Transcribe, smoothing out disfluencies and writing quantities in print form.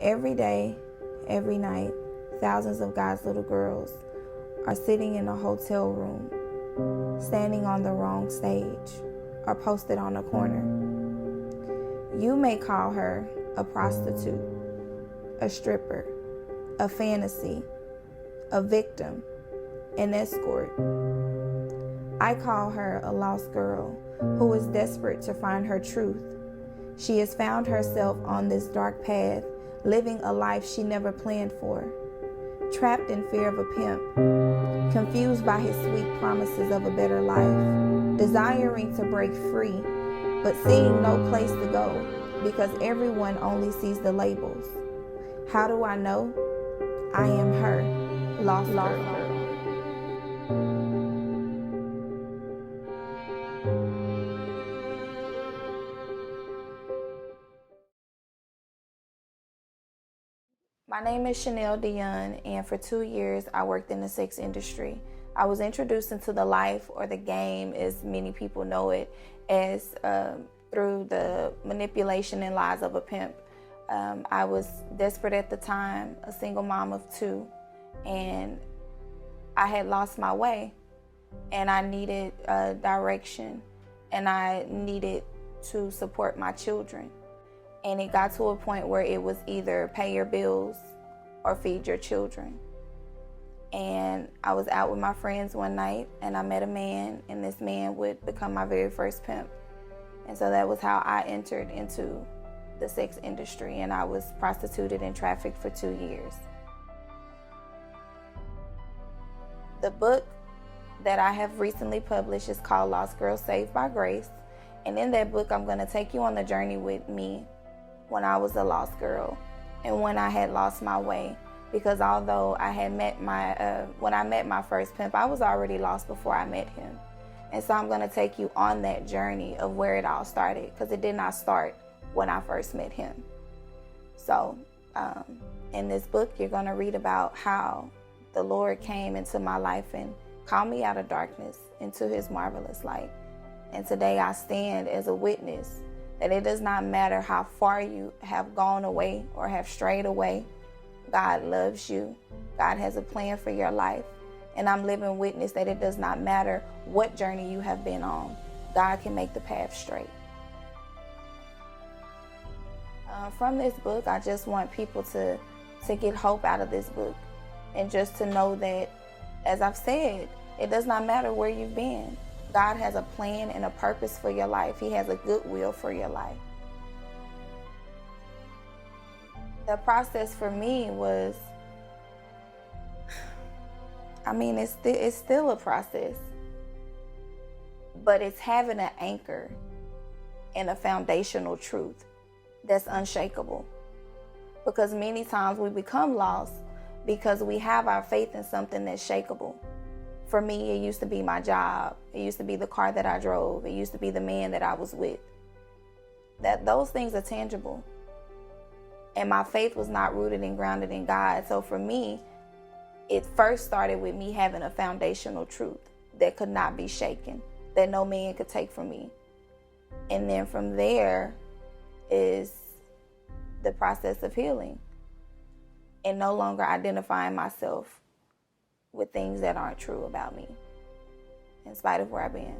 Every day, every night, thousands of God's little girls are sitting in a hotel room, standing on the wrong stage, or posted on a corner. You may call her a prostitute, a stripper, a fantasy, a victim, an escort. I call her a lost girl who is desperate to find her truth. She has found herself on this dark path, living a life she never planned for, trapped in fear of a pimp, confused by his sweet promises of a better life, desiring to break free, but seeing no place to go because everyone only sees the labels. How do I know? I am her, lost girl. My name is Dionne, and for 2 years I worked in the sex industry. I was introduced into the life, or the game as many people know it, as through the manipulation and lies of a pimp. I was desperate at the time, a single mom of 2, and I had lost my way, and I needed direction, and I needed to support my children. And it got to a point where it was either pay your bills or feed your children. And I was out with my friends one night, and I met a man, and this man would become my very first pimp. And so that was how I entered into the sex industry, and I was prostituted and trafficked for 2 years. The book that I have recently published is called Lost Girl Saved by Grace. And in that book, I'm going to take you on the journey with me when I was a lost girl and when I had lost my way. Because although I had met when I met my first pimp, I was already lost before I met him. And so I'm going to take you on that journey of where it all started, because it did not start when I first met him. So in this book, you're going to read about how the Lord came into my life and called me out of darkness into his marvelous light. And today I stand as a witness that it does not matter how far you have gone away or have strayed away. God loves you. God has a plan for your life. And I'm living witness that it does not matter what journey you have been on. God can make the path straight. From this book, I just want people to get hope out of this book, and just to know that, as I've said, it does not matter where you've been. God has a plan and a purpose for your life. He has a good will for your life. The process for me was, it's still a process, but it's having an anchor and a foundational truth that's unshakable. Because many times we become lost because we have our faith in something that's shakable. For me, it used to be my job. It used to be the car that I drove. It used to be the man that I was with. Those things are tangible. And my faith was not rooted and grounded in God. So for me, it first started with me having a foundational truth that could not be shaken, that no man could take from me. And then from there is the process of healing and no longer identifying myself with things that aren't true about me, in spite of where I've been.